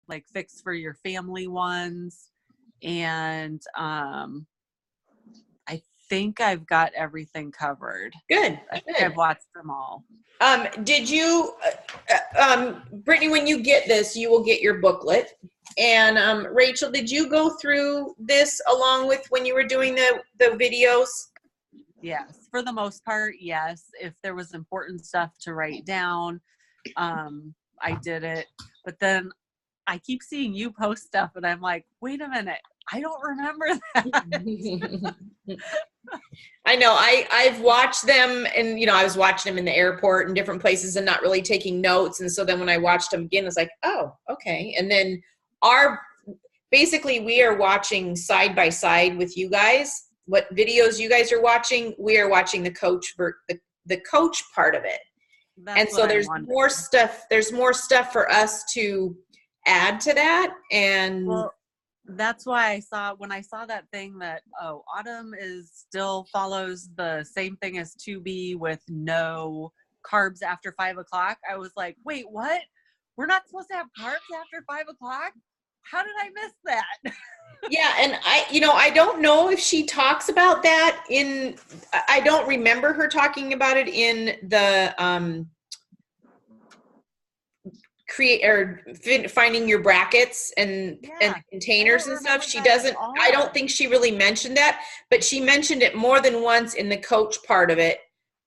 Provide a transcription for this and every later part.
like Fix for Your Family ones. And I think I've got everything covered. Good. I think I've watched them all. Did you, Brittany, when you get this, you will get your booklet. And Rachel, did you go through this along with when you were doing the videos? Yes, for the most part, yes. If there was important stuff to write down, I did it. But then I keep seeing you post stuff and I'm like, wait a minute, I don't remember that. I know. I've watched them, and I was watching them in the airport and different places and not really taking notes. And so then when I watched them again, it's like, oh, okay. And then basically we are watching side by side with you guys. What videos you guys are watching, we are watching the coach the coach part of it. That's and so there's more stuff. There's more stuff for us to add to that. And well, that's why when I saw that thing that, Autumn still follows the same thing as 2B with no carbs after 5 o'clock. I was like, wait, what? We're not supposed to have carbs after 5 o'clock? How did I miss that? Yeah. And I don't know if she talks about that I don't remember her talking about it in the, finding your brackets and containers and stuff. She doesn't, I don't think she really mentioned that, but she mentioned it more than once in the coach part of it.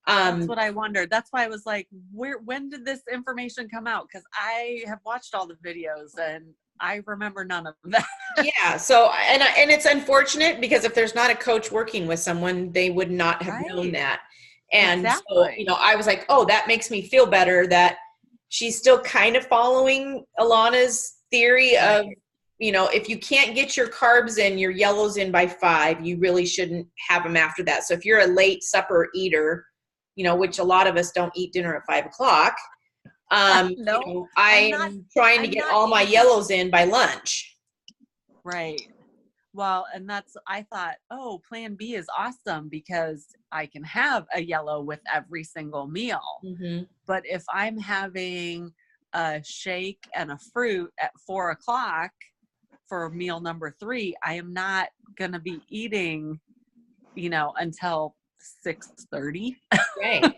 That's what I wondered. That's why I was like, when did this information come out? Because I have watched all the videos and I remember none of that. Yeah. So, and it's unfortunate because if there's not a coach working with someone, they would not have known that. And exactly. so, I was like, oh, that makes me feel better that she's still kind of following Alana's theory of, if you can't get your carbs in, your yellows in by 5, you really shouldn't have them after that. So if you're a late supper eater, which a lot of us don't eat dinner at 5 o'clock, no, I'm trying to get all my yellows in by lunch. Right. Well, and I thought, Plan B is awesome because I can have a yellow with every single meal. Mm-hmm. But if I'm having a shake and a fruit at 4 o'clock for meal number 3, I am not going to be eating, until 6:30. Right.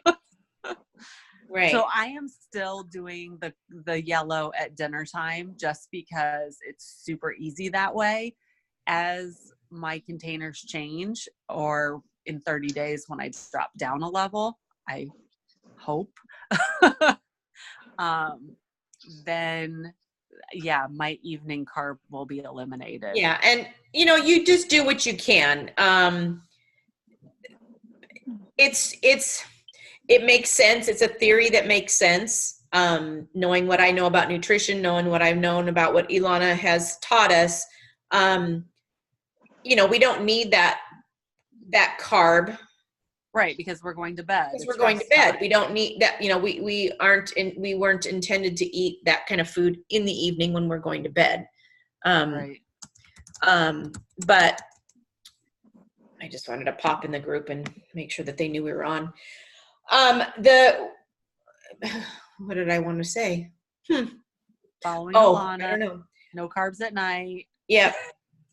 Right. So I am still doing the yellow at dinner time just because it's super easy that way. As my containers change, or in 30 days when I drop down a level, I hope, then my evening carb will be eliminated. Yeah. And, you just do what you can. It makes sense. It's a theory that makes sense. Knowing what I know about nutrition, knowing what I've known about what Ilana has taught us, we don't need that carb. Right, because we're going to bed. Because we're going to bed. We don't need that. We weren't intended to eat that kind of food in the evening when we're going to bed. Right. But I just wanted to pop in the group and make sure that they knew we were on. What did I want to say? Following Alana, I don't know. No carbs at night. Yep.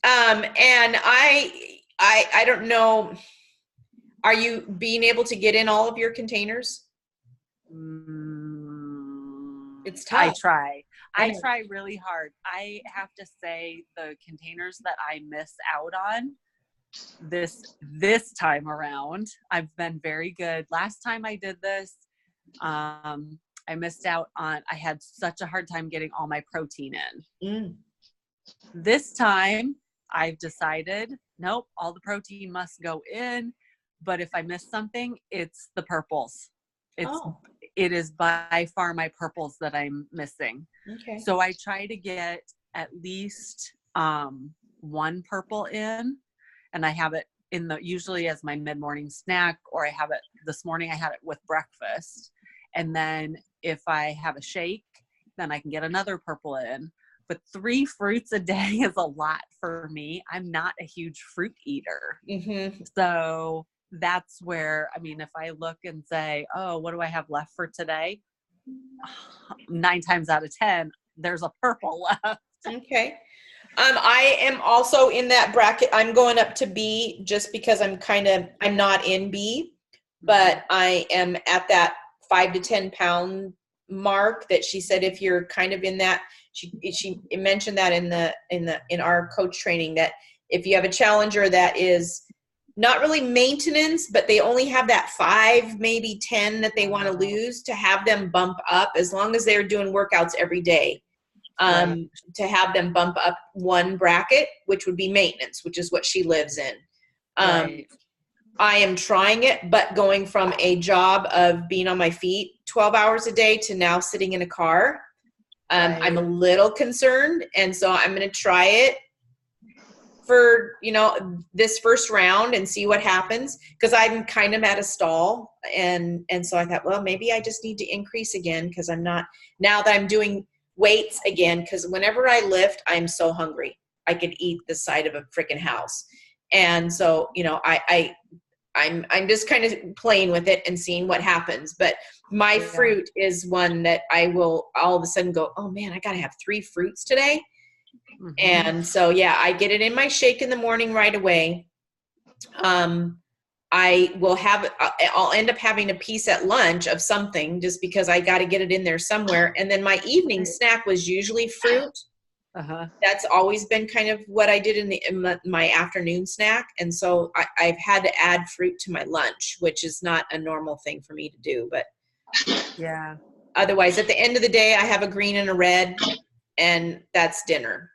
And I don't know. Are you being able to get in all of your containers? It's tough. I try really hard. I have to say the containers that I miss out on this time around, I've been very good. Last time I did this, I missed out on, I had such a hard time getting all my protein in. This time I've decided, nope, all the protein must go in. But if I miss something, it's the purples. It is by far my purples that I'm missing. Okay. So I try to get at least one purple in, and I have it usually as my mid-morning snack, or I have it this morning. I had it with breakfast, and then if I have a shake, then I can get another purple in. But 3 fruits a day is a lot for me. I'm not a huge fruit eater. Mm-hmm. So that's where, if I look and say, what do I have left for today? 9 times out of 10, there's a purple left. Okay. I am also in that bracket. I'm going up to B just because I'm not in B, but I am at that 5 to 10 pound mark that she said, if you're kind of in that, she mentioned that in our coach training, that if you have a challenger that is not really maintenance, but they only have that 5, maybe 10 that they want to lose, to have them bump up, as long as they're doing workouts every day. To have them bump up one bracket, which would be maintenance, which is what she lives in. I am trying it, but going from a job of being on my feet 12 hours a day to now sitting in a car, I'm a little concerned. And so I'm going to try it for, this first round and see what happens, because I'm kind of at a stall. And so I thought, well, maybe I just need to increase again, because I'm not, now that I'm doing weights again, because whenever I lift, I'm so hungry. I could eat the side of a freaking house. And so, I'm just kind of playing with it and seeing what happens. But my fruit is one that I will all of a sudden go, oh man, I got to have 3 fruits today. Mm-hmm. And so, I get it in my shake in the morning right away. I'll end up having a piece at lunch of something, just because I got to get it in there somewhere. And then my evening snack was usually fruit. That's always been kind of what I did in my afternoon snack. And so I've had to add fruit to my lunch, which is not a normal thing for me to do, but otherwise at the end of the day, I have a green and a red, and that's dinner.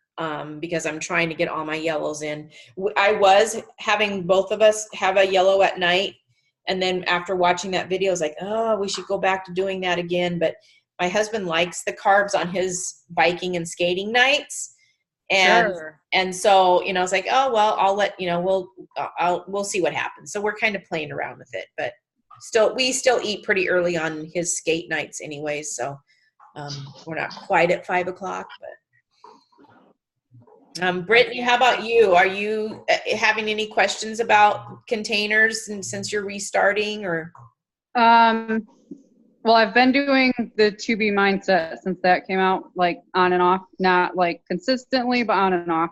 Because I'm trying to get all my yellows in. I was having both of us have a yellow at night. And then after watching that video, I was like, oh, we should go back to doing that again. But my husband likes the carbs on his biking and skating nights. And, and so, I was like, oh, well, I'll let, we'll see what happens. So we're kind of playing around with it, but we still eat pretty early on his skate nights anyways. So, we're not quite at 5 o'clock, but. Brittany, how about you? Are you having any questions about containers, and since you're restarting, or? Well, I've been doing the 2B mindset since that came out, like on and off, not like consistently, but on and off.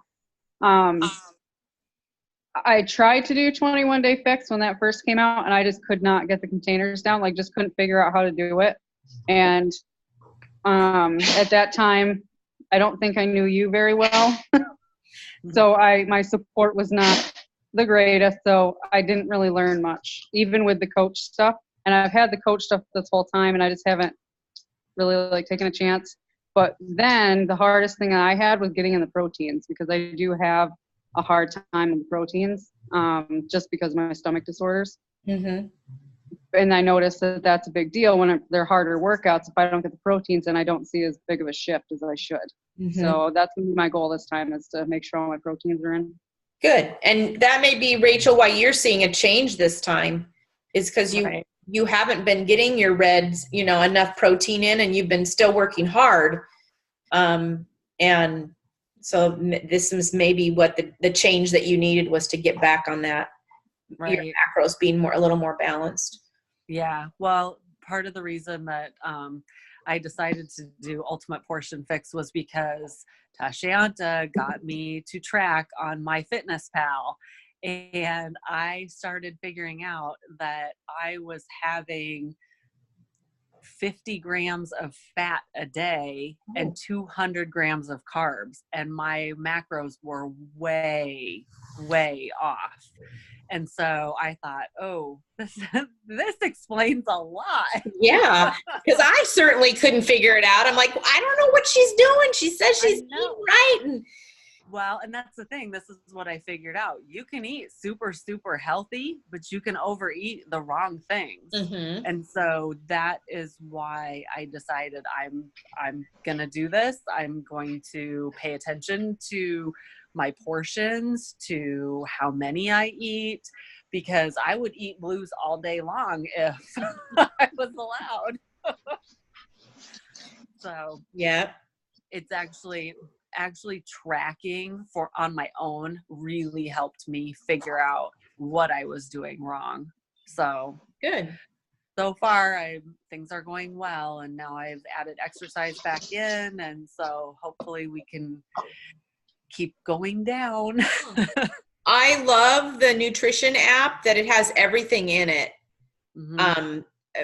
I tried to do 21 Day Fix when that first came out, and I just could not get the containers down, like just couldn't figure out how to do it. And at that time, I don't think I knew you very well. So my support was not the greatest, so I didn't really learn much, even with the coach stuff. And I've had the coach stuff this whole time, and I just haven't really taken a chance. But then the hardest thing I had was getting in the proteins, because I do have a hard time with proteins, just because of my stomach disorders. Mm-hmm. And I noticed that that's a big deal when they're harder workouts. If I don't get the proteins, then I don't see as big of a shift as I should. Mm-hmm. So that's my goal this time, is to make sure all my proteins are in. Good. And that may be, Rachel, why you're seeing a change this time, is because you haven't been getting your reds, enough protein in, and you've been still working hard. And so this is maybe what the change that you needed was, to get back on that. Right. Your macros being a little more balanced. Yeah. Well, part of the reason that I decided to do Ultimate Portion Fix was because Tashianta got me to track on MyFitnessPal. And I started figuring out that I was having 50 grams of fat a day and 200 grams of carbs. And my macros were way, way off. And so I thought, oh, this explains a lot. Yeah, because I certainly couldn't figure it out. I'm like, I don't know what she's doing. She says she's eating right. And that's the thing. This is what I figured out. You can eat super, super healthy, but you can overeat the wrong things. Mm-hmm. And so that is why I decided I'm going to do this. I'm going to pay attention to my portions, to how many I eat, because I would eat blues all day long if I was allowed. So yeah, it's actually tracking on my own really helped me figure out what I was doing wrong. So good. so far things are going well, and now I've added exercise back in, and so hopefully we can keep going down. I love the nutrition app that it has everything in it. Mm-hmm.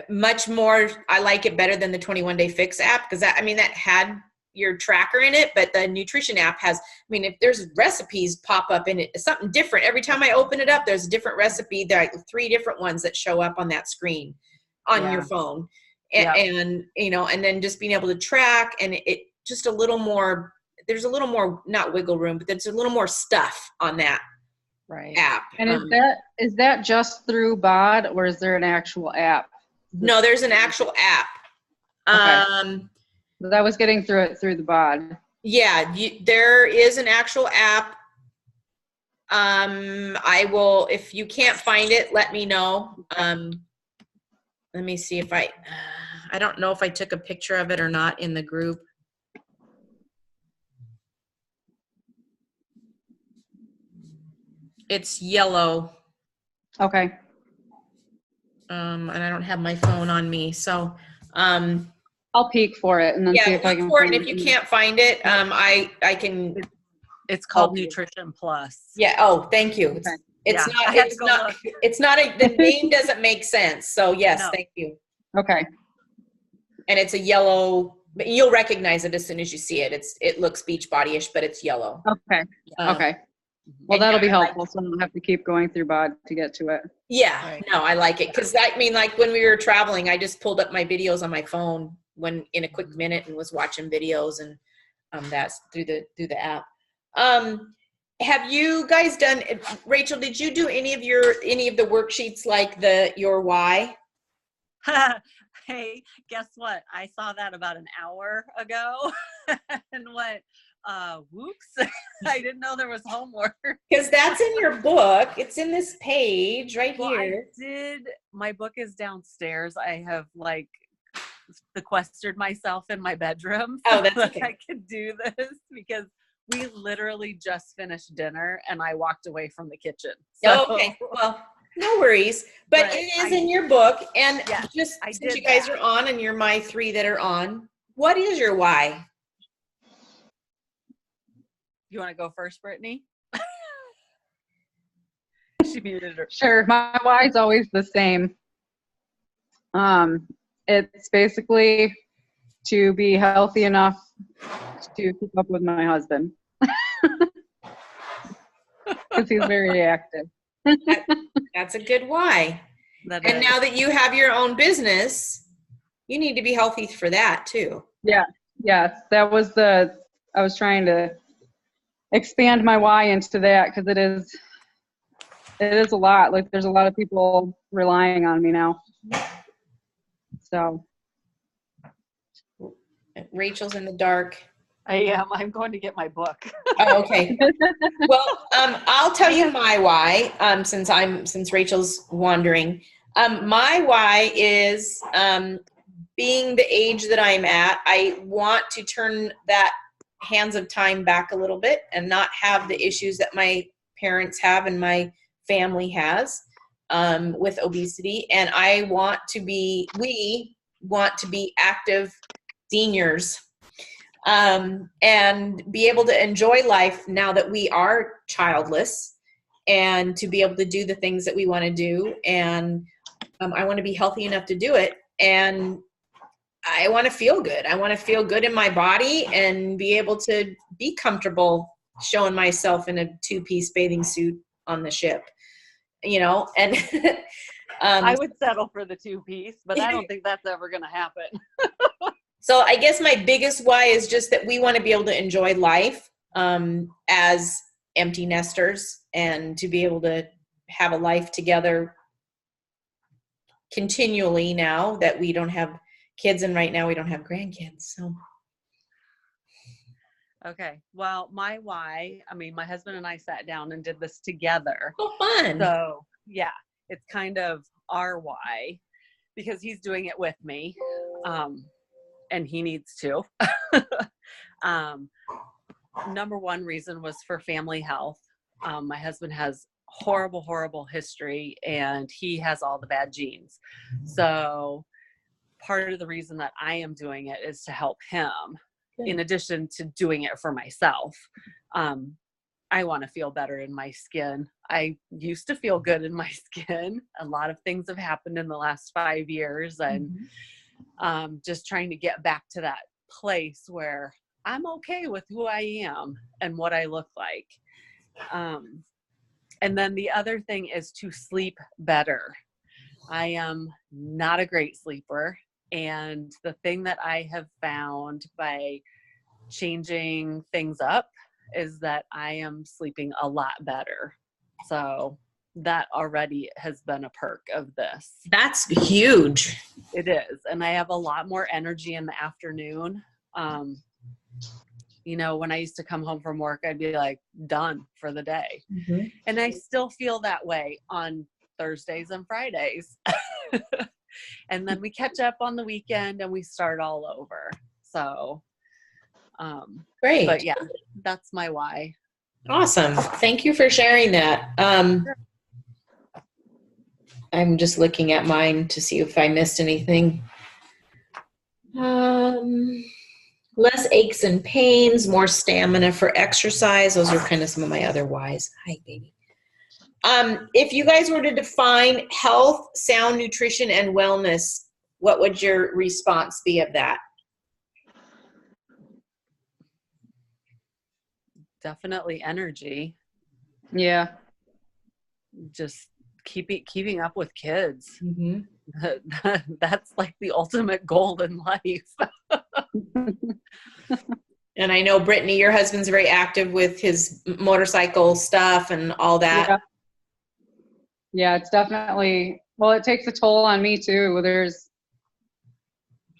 Much more, I like it better than the 21 Day Fix app, because that had your tracker in it, but the nutrition app has, if there's recipes pop up in it, it's something different. Every time I open it up, there's a different recipe. There are 3 different ones that show up on that screen on your phone. And and then just being able to track, and it just a little more, there's a little more, not wiggle room, but there's a little more stuff on that app. And is that just through BOD, or is there an actual app? No, there's an actual app. Okay. I was getting through it through the BOD. Yeah, there is an actual app. I will, if you can't find it, let me know. Let me see if I don't know if I took a picture of it or not in the group. It's yellow. Okay. And I don't have my phone on me, so I'll peek for it and then see if I can find it. And if you can't find it, I can. It's called Nutrition Plus. Yeah. Oh, thank you. Okay. It's not the name doesn't make sense. So yes, No. Thank you. Okay. And it's a yellow, but you'll recognize it as soon as you see it. It looks Beachbody-ish, but it's yellow. Okay. Okay. Well, that'll be helpful, so I don't have to keep going through BOD to get to it. Yeah, Right. no, I like it, because like when we were traveling, I just pulled up my videos on my phone in a quick minute and was watching videos, and that's through the app. Have you guys done, Rachel, did you do any of the worksheets like your why? Hey, guess what? I saw that about an hour ago and went, whoops. I didn't know there was homework. Because that's in your book. It's in this page right here. My book is downstairs. I have sequestered myself in my bedroom. Oh, that's okay. I could do this because we literally just finished dinner and I walked away from the kitchen. So, okay. Well, no worries. But it is in your book. And just since you guys are on and you're my 3 that are on, what is your why? You want to go first, Brittany? She muted her. Sure. My why is always the same. It's basically to be healthy enough to keep up with my husband. Because he's very active. That's a good why. Now that you have your own business, you need to be healthy for that too. Yeah. Yes. I was trying to expand my why into that, because it is a lot. Like, there's a lot of people relying on me now. So Rachel's in the dark. I am. I'm going to get my book. Oh, okay. Well, I'll tell you my why, since Rachel's wandering. My why is being the age that I'm at, I want to turn that hands of time back a little bit and not have the issues that my parents have and my family has with obesity. And we want to be active seniors and be able to enjoy life now that we are childless, and to be able to do the things that we want to do. And I want to be healthy enough to do it. And I want to feel good. I want to feel good in my body and be able to be comfortable showing myself in a 2-piece bathing suit on the ship, and I would settle for the 2-piece, but I don't think that's ever going to happen. So I guess my biggest why is just that we want to be able to enjoy life as empty nesters, and to be able to have a life together continually now that we don't have kids, and right now we don't have grandkids. So okay, well, my why, my husband and I sat down and did this together. Oh, fun. So yeah, it's kind of our why, because he's doing it with me, and he needs to. Number one reason was for family health. My husband has horrible history, and he has all the bad genes. So part of the reason that I am doing it is to help him, in addition to doing it for myself. I want to feel better in my skin. I used to feel good in my skin. A lot of things have happened in the last 5 years, and just trying to get back to that place where I'm okay with who I am and what I look like. And then the other thing is to sleep better. I am not a great sleeper. And the thing that I have found by changing things up is that I am sleeping a lot better. So that already has been a perk of this. That's huge. It is. And I have a lot more energy in the afternoon. You know, when I used to come home from work, I'd be like done for the day. And I still feel that way on Thursdays and Fridays. And then we catch up on the weekend and we start all over. So, great. But yeah, that's my why. Awesome. Thank you for sharing that. I'm just looking at mine to see if I missed anything. Less aches and pains, more stamina for exercise. Those are kind of some of my other whys. Hi, baby. If you guys were to define health, sound nutrition, and wellness, what would your response be of that? Definitely energy. Yeah. Just keeping up with kids. That's like the ultimate goal in life. And I know, Brittany, your husband's very active with his motorcycle stuff and all that. Yeah, it's definitely, well, it takes a toll on me too.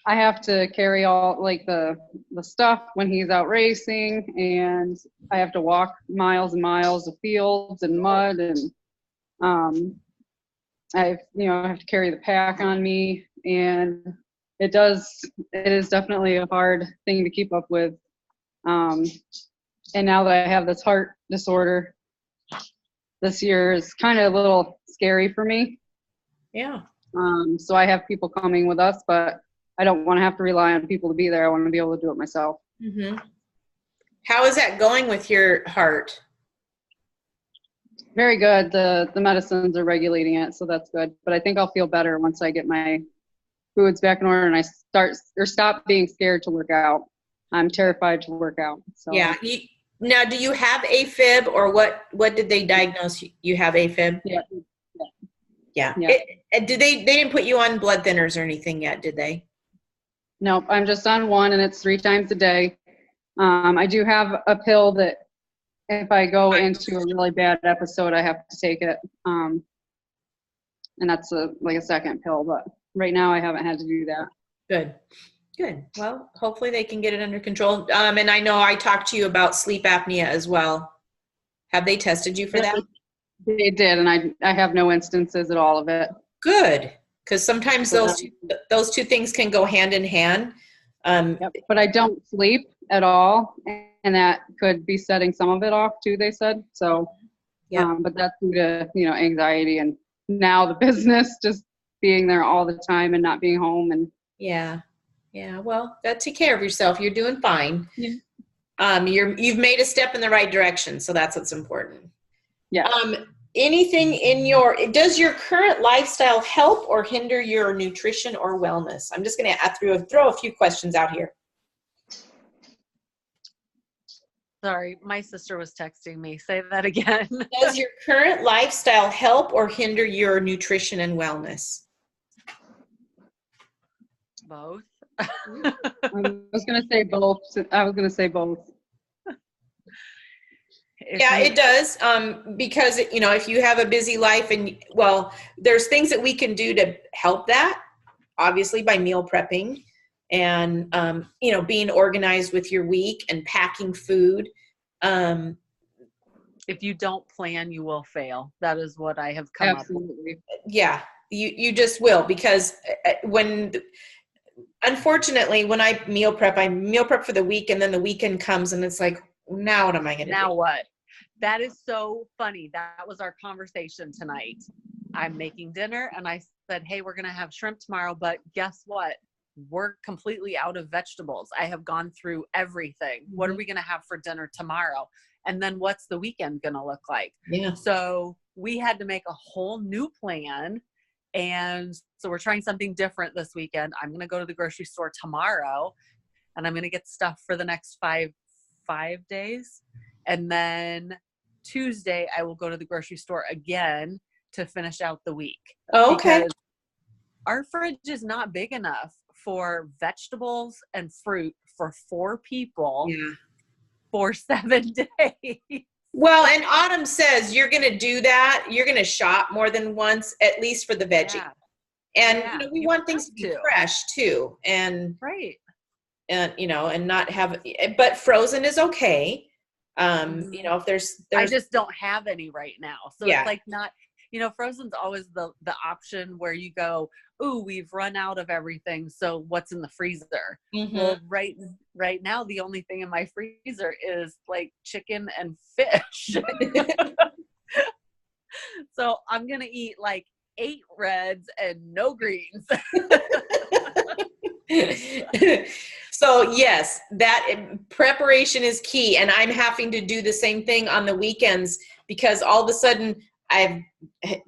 I have to carry all like the stuff when he's out racing, and I have to walk miles and miles of fields and mud, and I have to carry the pack on me, and it is definitely a hard thing to keep up with. And now that I have this heart disorder, this year is kind of a little scary for me. Yeah. So I have people coming with us, but I don't want to have to rely on people to be there. I want to be able to do it myself. How is that going with your heart? Very good. The medicines are regulating it, so that's good. But I think I'll feel better once I get my foods back in order and I stop being scared to work out. I'm terrified to work out. So. Yeah. Now, do you have AFib, or what did they diagnose you have AFib? Yeah. Did they didn't put you on blood thinners or anything yet, did they? Nope. I'm just on one, and it's 3 times a day. I do have a pill that if I go into a really bad episode, I have to take it. And that's like a second pill, but right now I haven't had to do that. Good. Well, hopefully they can get it under control. And I know I talked to you about sleep apnea as well. Have they tested you for that? They did, and I have no instances at all of it. Good, because sometimes those two things can go hand in hand. But I don't sleep at all, and that could be setting some of it off too, they said. So, but that's due to anxiety, and now the business just being there all the time and not being home. And well, take care of yourself. You're doing fine. You've made a step in the right direction, so that's what's important. Anything does your current lifestyle help or hinder your nutrition or wellness? I'm just going to throw a few questions out here. Sorry, my sister was texting me. Say that again. Does your current lifestyle help or hinder your nutrition and wellness? Both. I was going to say both. It does. Because, if you have a busy life there's things that we can do to help that, obviously by meal prepping and, being organized with your week and packing food. If you don't plan, you will fail. That is what I have come up with. Yeah, you just will, because unfortunately, when I meal prep for the week, and then the weekend comes and it's like, now what am I going to do? Now what? That is so funny. That was our conversation tonight. I'm making dinner and I said, hey, we're going to have shrimp tomorrow, but guess what? We're completely out of vegetables. I have gone through everything. What are we going to have for dinner tomorrow? And then what's the weekend going to look like? Yeah. So we had to make a whole new plan. And so we're trying something different this weekend. I'm going to go to the grocery store tomorrow and I'm going to get stuff for the next five days. And then Tuesday, I will go to the grocery store again to finish out the week. Oh, okay. Because our fridge is not big enough for vegetables and fruit for 4 people for 7 days. Well, and Autumn says you're going to do that. You're going to shop more than once, at least for the veggie. Yeah. And Yeah, we want things to be fresh too. And right. And and not have, but frozen is okay. If there's I just don't have any right now. So Yeah. it's like not, frozen's always the option where you go, ooh, we've run out of everything. So what's in the freezer? Well, right now, the only thing in my freezer is like chicken and fish. So I'm going to eat like 8 reds and no greens. So yes, that preparation is key. And I'm having to do the same thing on the weekends because all of a sudden I've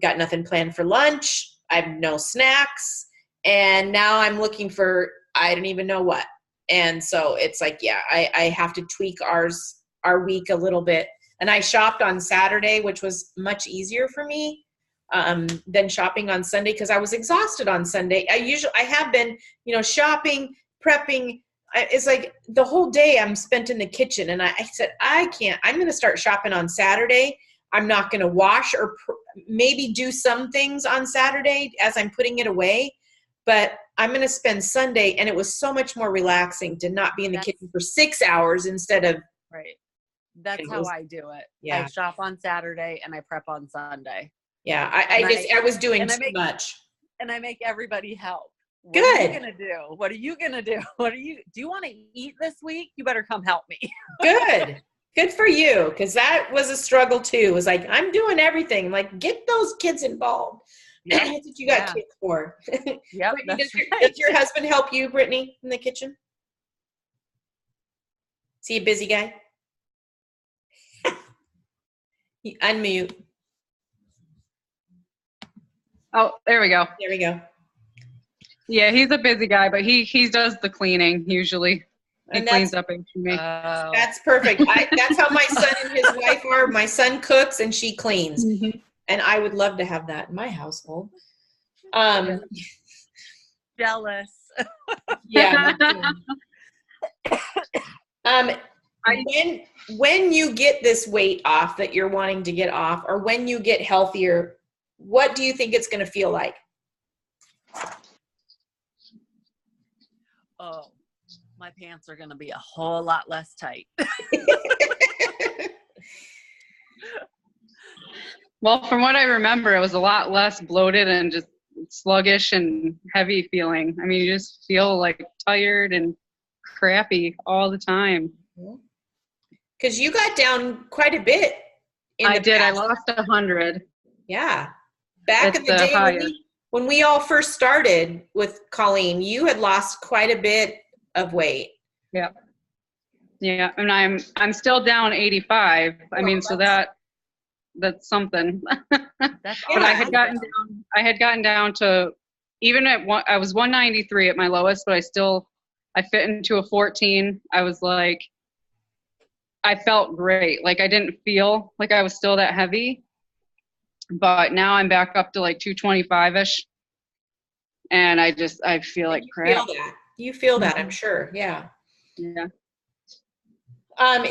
got nothing planned for lunch. I have no snacks. And now I'm looking for, I don't even know what. And so it's like, I have to tweak our week a little bit. And I shopped on Saturday, which was much easier for me than shopping on Sunday because I was exhausted on Sunday. I have been, shopping, prepping. It's like the whole day I'm spent in the kitchen. And I said, I can't, I'm going to start shopping on Saturday. I'm not going to wash or maybe do some things on Saturday as I'm putting it away. But I'm going to spend Sunday. And it was so much more relaxing to not be in the kitchen for 6 hours instead of. Right. That's how I do it. Yeah. I shop on Saturday and I prep on Sunday. Yeah. I was doing too much. And I make everybody help. Good. What are you going to do? What are you going to do? Do you want to eat this week? You better come help me. Good. Good for you. Cause that was a struggle too. It was like, I'm doing everything. Like get those kids involved. Yep. That's what you got kids for. Yep. Does your husband help you, Brittany, in the kitchen? Is he a busy guy? Unmute. Oh, there we go. There we go. Yeah, he's a busy guy, but he does the cleaning usually. He cleans up after me. That's perfect. That's how my son and his wife are. My son cooks and she cleans. Mm-hmm. And I would love to have that in my household. Jealous. Yeah. When you get this weight off that you're wanting to get off, or when you get healthier, what do you think it's going to feel like? Oh, my pants are going to be a whole lot less tight. Well, from what I remember, it was a lot less bloated and just sluggish and heavy feeling. I mean, you just feel like tired and crappy all the time. Because you got down quite a bit. I did. I lost 100. Yeah. Back in the day when we all first started with Colleen, you had lost quite a bit of weight. Yeah. Yeah. And I'm still down 85. I mean, so that's something. But I had gotten down to, even at one, I was 193 at my lowest, but I fit into a 14. I was like, I felt great. Like I didn't feel like I was still that heavy, but now I'm back up to like 225-ish. And I feel like crap. You feel that, I'm sure. Yeah. Yeah.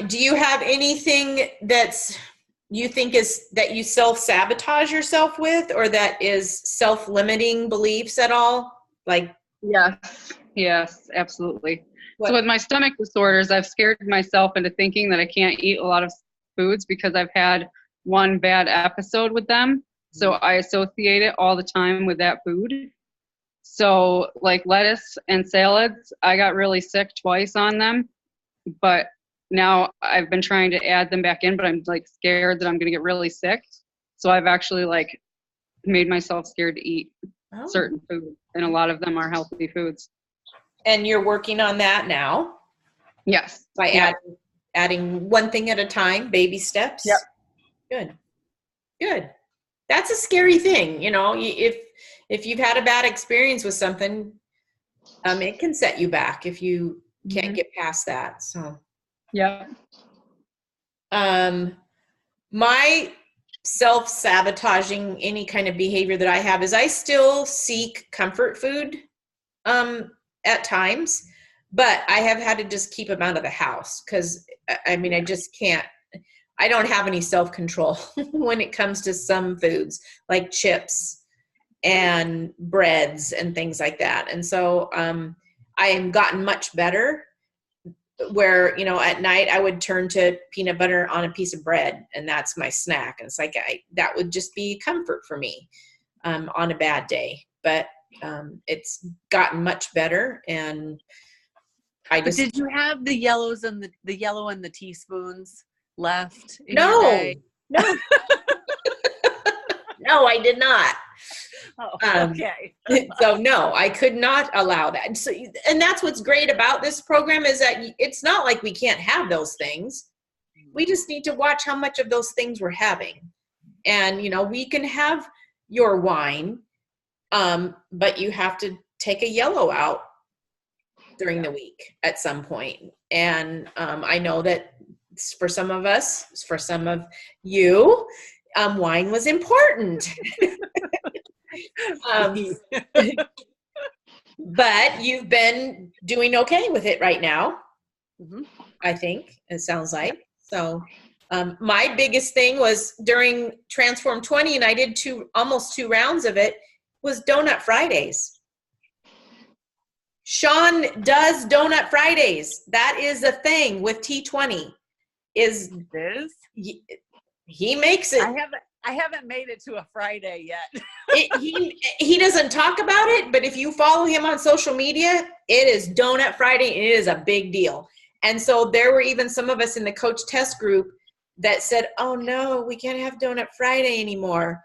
Do you have anything you think is that you self-sabotage yourself with, or that is self-limiting beliefs at all? Like, yes, absolutely. So with my stomach disorders, I've scared myself into thinking that I can't eat a lot of foods because I've had one bad episode with them. So I associate it all the time with that food. So like lettuce and salads, I got really sick twice on them, but now I've been trying to add them back in, but I'm like scared that I'm going to get really sick. So I've actually like made myself scared to eat certain food, and a lot of them are healthy foods. And you're working on that now? Yes. By adding one thing at a time, baby steps? Yep. Good. That's a scary thing. You know, if you've had a bad experience with something, it can set you back if you can't get past that. So, yeah. My self-sabotaging any kind of behavior that I have is I still seek comfort food at times, but I have had to just keep them out of the house because I mean I just can't. I don't have any self-control when it comes to some foods like chips and breads and things like that. And so I am gotten much better where, you know, at night I would turn to peanut butter on a piece of bread and that's my snack. And it's like, that would just be comfort for me on a bad day, but it's gotten much better. And But did you have the yellows and the yellow and the teaspoons left in No, your day? no, no, I did not. Oh, okay. So no, I could not allow that. So, and that's what's great about this program is that it's not like we can't have those things. We just need to watch how much of those things we're having. And, you know, we can have your wine, but you have to take a yellow out during the week at some point. And I know that for some of us, for some of you, wine was important. But you've been doing okay with it right now. I think it sounds like. So my biggest thing was during Transform 20, and I did almost 2 rounds of it, was Donut Fridays. Sean does Donut Fridays. That is a thing with T20. He makes it. I haven't made it to a Friday yet. He doesn't talk about it, but if you follow him on social media, it is Donut Friday, and it is a big deal. And so there were even some of us in the coach test group that said, oh no, we can't have Donut Friday anymore.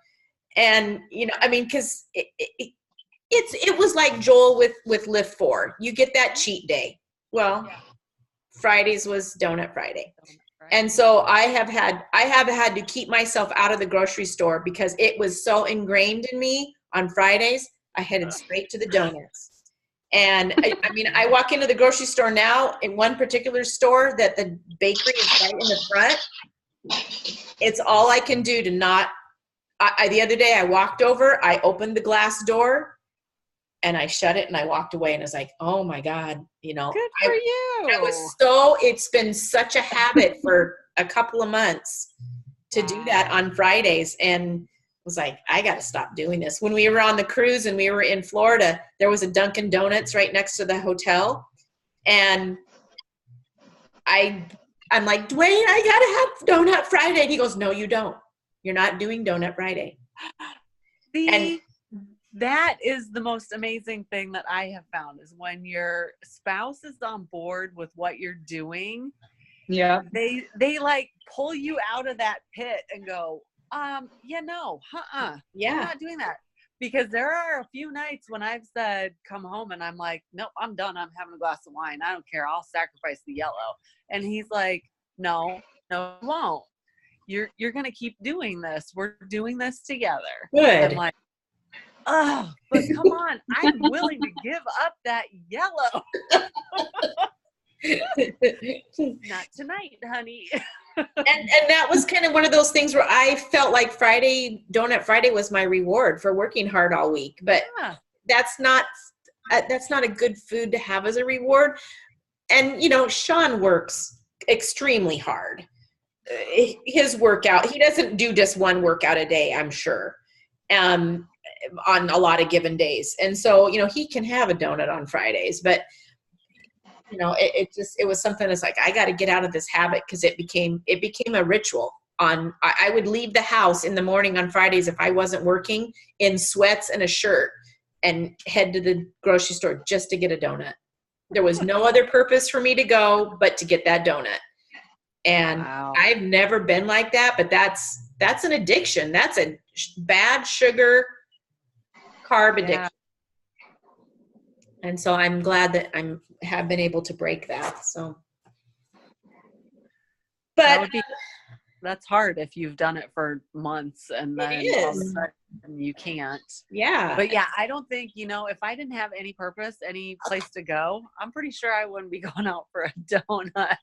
And, you know, I mean, because it was like Joel with Lift 4. You get that cheat day. Well, Fridays was Donut Friday. And so I have had to keep myself out of the grocery store because it was so ingrained in me on Fridays. I headed straight to the donuts. And I mean, I walk into the grocery store now in one particular store that the bakery is right in the front. It's all I can do to not. The other day I walked over, I opened the glass door and I shut it and I walked away and I was like, oh my God, you know. Good for you. It's been such a habit for a couple of months to do that on Fridays. And I was like, I got to stop doing this. When we were on the cruise and we were in Florida, there was a Dunkin' Donuts right next to the hotel. And I'm like, Dwayne, I got to have Donut Friday. And he goes, no, you don't. You're not doing Donut Friday. That is the most amazing thing that I have found is when your spouse is on board with what you're doing. Yeah. They like pull you out of that pit and go, yeah, no, yeah, I'm not doing that. Because there are a few nights when I've said, come home and I'm like, nope, I'm done. I'm having a glass of wine. I don't care. I'll sacrifice the yellow. And he's like, no, you won't. You're going to keep doing this. We're doing this together. Good. I'm like, oh, but come on. I'm willing to give up that yellow. Not tonight, honey. and that was kind of one of those things where I felt like Donut Friday was my reward for working hard all week. But that's not a good food to have as a reward. And, you know, Sean works extremely hard. His workout, he doesn't do just one workout a day, I'm sure, on a lot of given days. And so, you know, he can have a donut on Fridays, but you know, it was something that's like, I got to get out of this habit because it became a ritual. I would leave the house in the morning on Fridays if I wasn't working in sweats and a shirt and head to the grocery store just to get a donut. There was no other purpose for me to go but to get that donut. And Wow. I've never been like that, but that's an addiction. That's a bad sugar carb addiction. And so I'm glad that have been able to break that. So, but that's hard if you've done it for months and then all of a sudden you can't. Yeah. But yeah, I don't think, if I didn't have any purpose, any place to go, I'm pretty sure I wouldn't be going out for a donut.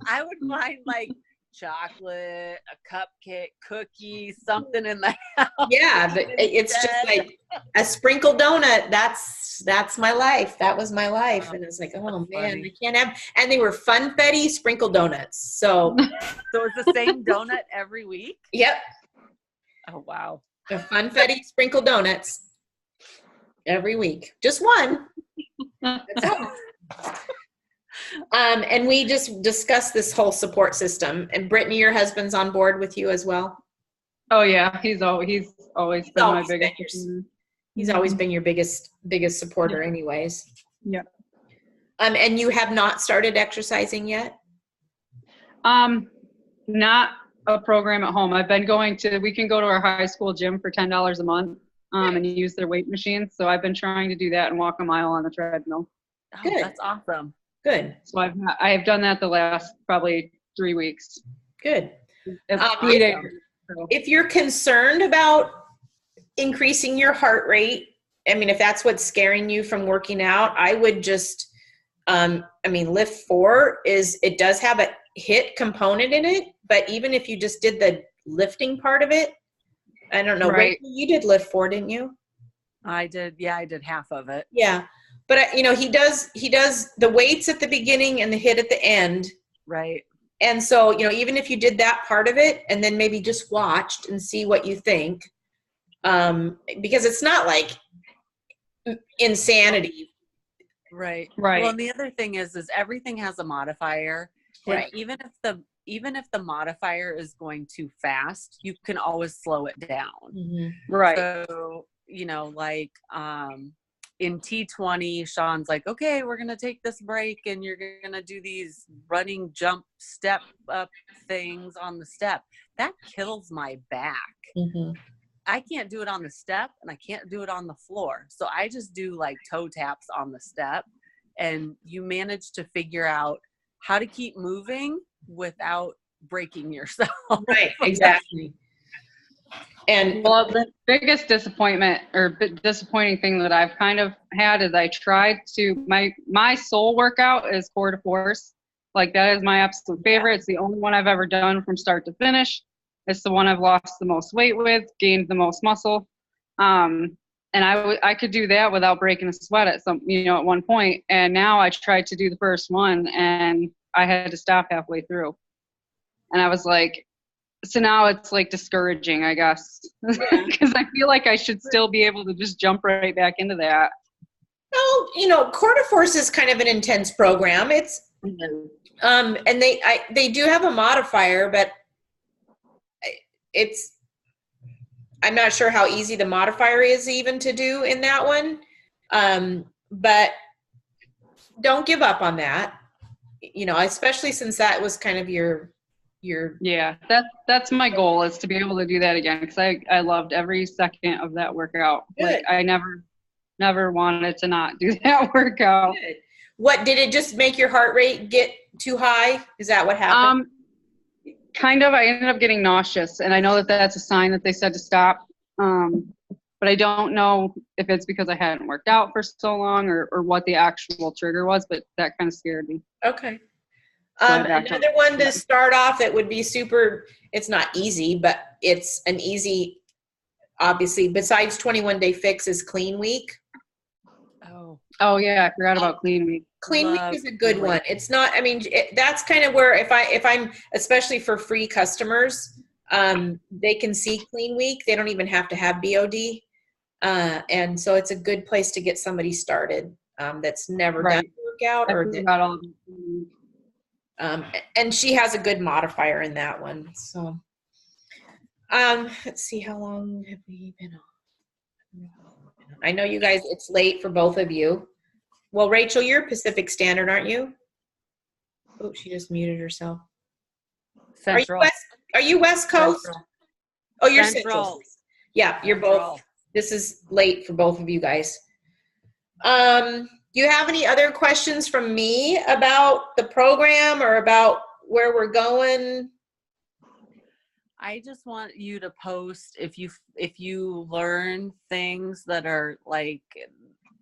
I would find like chocolate, a cupcake, cookie, something in the house. Yeah, but it's just like a sprinkled donut. That's my life. That was my life. And it's like, oh man, funny. I can't have. And they were funfetti sprinkled donuts. So it's the same donut every week? Yep. Oh wow. The funfetti sprinkled donuts every week. Just one. That's all. And we just discussed this whole support system. And Brittany, your husband's on board with you as well? Oh yeah, he's always been my biggest. He's always been your biggest supporter, anyways. Yeah. And you have not started exercising yet? Not a program at home. I've been we can go to our high school gym for $10 a month, and use their weight machines. So I've been trying to do that and walk a mile on the treadmill. Oh, Good. that's awesome. Good. So I have done that the last probably 3 weeks. Good. It's 3 days. So. If you're concerned about increasing your heart rate, I mean, if that's what's scaring you from working out, I would just, Lift 4 it does have a HIIT component in it, but even if you just did the lifting part of it, I don't know. Right. Rachel, you did Lift 4, didn't you? I did. Yeah, I did half of it. Yeah. But he does the weights at the beginning and the HIIT at the end. Right. And so, even if you did that part of it and then maybe just watched and see what you think, because it's not like insanity. Right. Right. Well, and the other thing is everything has a modifier. And Right. even if the modifier is going too fast, you can always slow it down. Mm-hmm. Right. So, in T20, Sean's like, okay, we're going to take this break and you're going to do these running, jump, step up things on the step. That kills my back. Mm-hmm. I can't do it on the step and I can't do it on the floor. So I just do like toe taps on the step, and you manage to figure out how to keep moving without breaking yourself. Right. Exactly. And Well, the biggest disappointment or disappointing thing that I've kind of had is I tried to my soul workout is Core de Force. Like that is my absolute favorite. It's the only one I've ever done from start to finish. It's the one I've lost the most weight with, gained the most muscle. And I could do that without breaking a sweat at one point. And now I tried to do the first one and I had to stop halfway through. And I was like, so now it's like discouraging, I guess, because I feel like I should still be able to just jump right back into that. Oh, Core de Force is kind of an intense program. It's, and they do have a modifier, but I'm not sure how easy the modifier is even to do in that one. But don't give up on that, especially since that was kind of your yeah, that's my goal, is to be able to do that again, because I loved every second of that workout. Good. Like I never wanted to not do that workout. Good. What did it just make your heart rate get too high? Is that what happened? Kind of. I ended up getting nauseous, and I know that that's a sign that they said to stop. But I don't know if it's because I hadn't worked out for so long or what the actual trigger was, but that kind of scared me. Okay. Another one to start off that would be super, it's not easy, but it's an easy, obviously, besides 21 Day Fix, is Clean Week. Oh yeah, I forgot about Clean Week. Clean Week is a good one. It's not, that's kind of where if I'm, especially for free customers, they can see Clean Week. They don't even have to have BOD. And so it's a good place to get somebody started that's never done a workout. And she has a good modifier in that one. So let's see, how long have we been on? I know you guys, it's late for both of you. Well, Rachel, you're Pacific Standard, aren't you? Oh, she just muted herself. Central. Are you West Coast? Central. Oh, you're Central. Yeah, you're Central. both. This is late for both of you guys. Do you have any other questions from me about the program or about where we're going? I just want you to post if you learn things that are like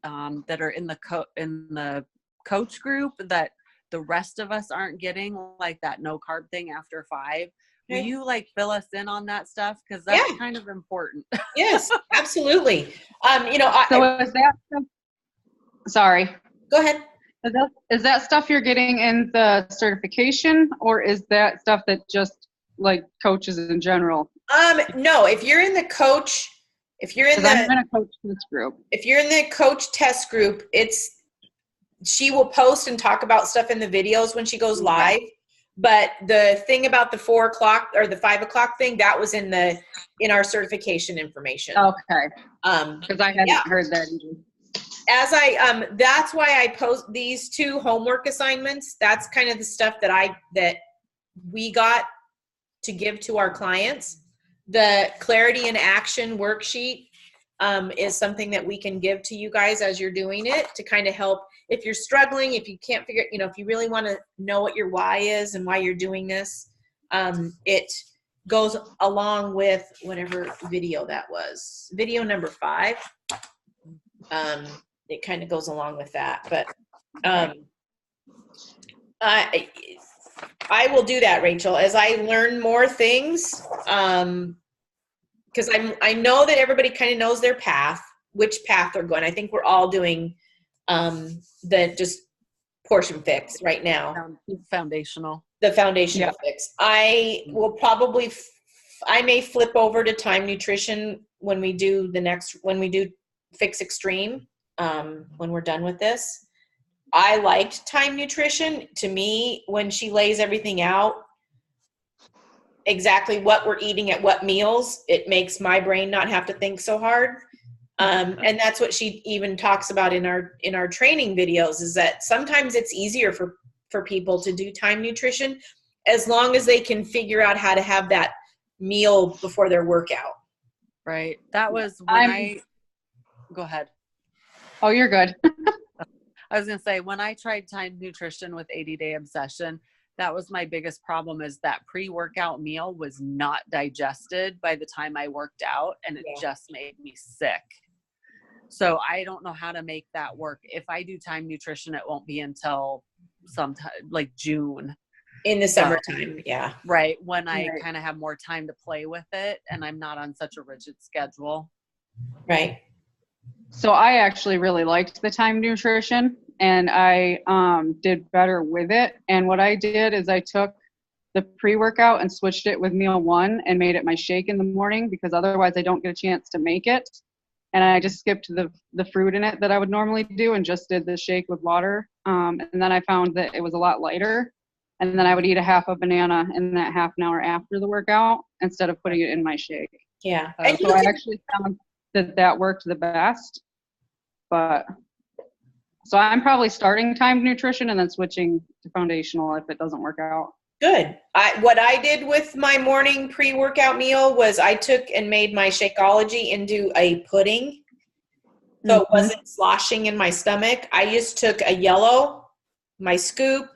that are in the coach group that the rest of us aren't getting, like that no carb thing after 5. Will you like fill us in on that stuff? Because that's kind of important. Yes, absolutely. Is that sorry. Go ahead. Is that stuff you're getting in the certification, or is that stuff that just like coaches in general? No, if you're in the coach, I'm in a coach test group. If you're in the coach test group, she will post and talk about stuff in the videos when she goes live. But the thing about the 4 o'clock or the 5 o'clock thing, that was in our certification information. Okay. Because I hadn't heard that either. That's why I post these 2 homework assignments. That's kind of the stuff that we got to give to our clients. The Clarity in Action worksheet is something that we can give to you guys as you're doing it to kind of help if you're struggling, if you can't figure, if you really want to know what your why is and why you're doing this. It goes along with whatever video that was. Video number 5. It kind of goes along with that, but I will do that, Rachel, as I learn more things, because I know that everybody kind of knows their path, which path they're going. I think we're all doing the just portion fix right now. Foundational. The foundational fix. I will probably, I may flip over to Time Nutrition when we do Fix Extreme, when we're done with this. I liked Time Nutrition. To me, when she lays everything out, exactly what we're eating at what meals, it makes my brain not have to think so hard. And that's what she even talks about in our training videos, is that sometimes it's easier for people to do Time Nutrition as long as they can figure out how to have that meal before their workout. Right. That was when go ahead. Oh, you're good. I was going to say, when I tried Time Nutrition with 80-Day Obsession, that was my biggest problem, is that pre-workout meal was not digested by the time I worked out, and it just made me sick. So I don't know how to make that work. If I do Time Nutrition, it won't be until sometime like June. In the summertime, Right. When I kind of have more time to play with it and I'm not on such a rigid schedule. Right. So I actually really liked the Time Nutrition, and I did better with it. And what I did is I took the pre-workout and switched it with meal 1 and made it my shake in the morning, because otherwise I don't get a chance to make it. And I just skipped the fruit in it that I would normally do and just did the shake with water. And then I found that it was a lot lighter. And then I would eat a half a banana in that half an hour after the workout instead of putting it in my shake. Yeah. So I actually found that worked the best. But so I'm probably starting Time Nutrition and then switching to foundational if it doesn't work out. Good. What I did with my morning pre-workout meal was I took and made my Shakeology into a pudding. So it wasn't sloshing in my stomach. I just took a yellow, my scoop,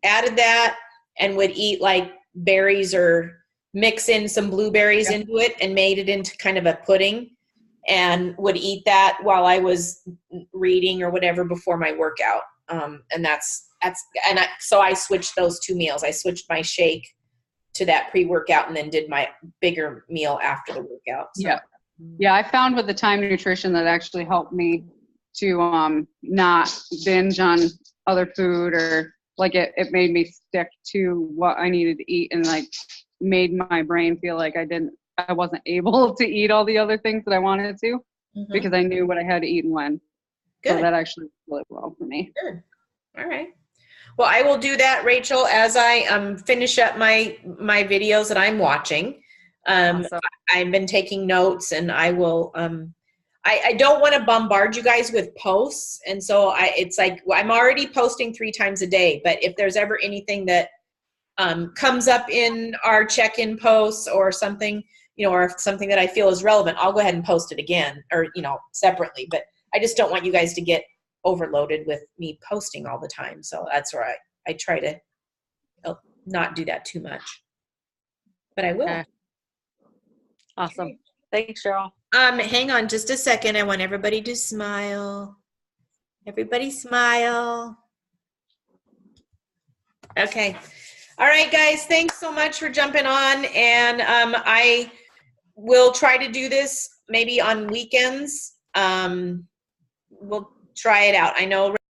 added that, and would eat like berries or mix in some blueberries into it and made it into kind of a pudding, and would eat that while I was reading or whatever before my workout. So I switched those 2 meals. I switched my shake to that pre-workout and then did my bigger meal after the workout. So. Yeah. I found with the Time Nutrition that actually helped me to not binge on other food, or like it made me stick to what I needed to eat, and like made my brain feel like I wasn't able to eat all the other things that I wanted to, because I knew what I had to eat and when. Good. So that actually worked really well for me. Good. All right. Well, I will do that, Rachel, as I finish up my videos that I'm watching. Awesome. I've been taking notes, and I will I don't want to bombard you guys with posts. And so it's like, I'm already posting 3 times a day, but if there's ever anything that comes up in our check-in posts or something, or something that I feel is relevant, I'll go ahead and post it again or, separately. But I just don't want you guys to get overloaded with me posting all the time. So that's where I try to not do that too much. But I will. Okay. Awesome. Thanks, Cheryl. Hang on just a second. I want everybody to smile. Everybody smile. Okay. All right, guys. Thanks so much for jumping on. And I will try to do this maybe on weekends. We'll try it out. I know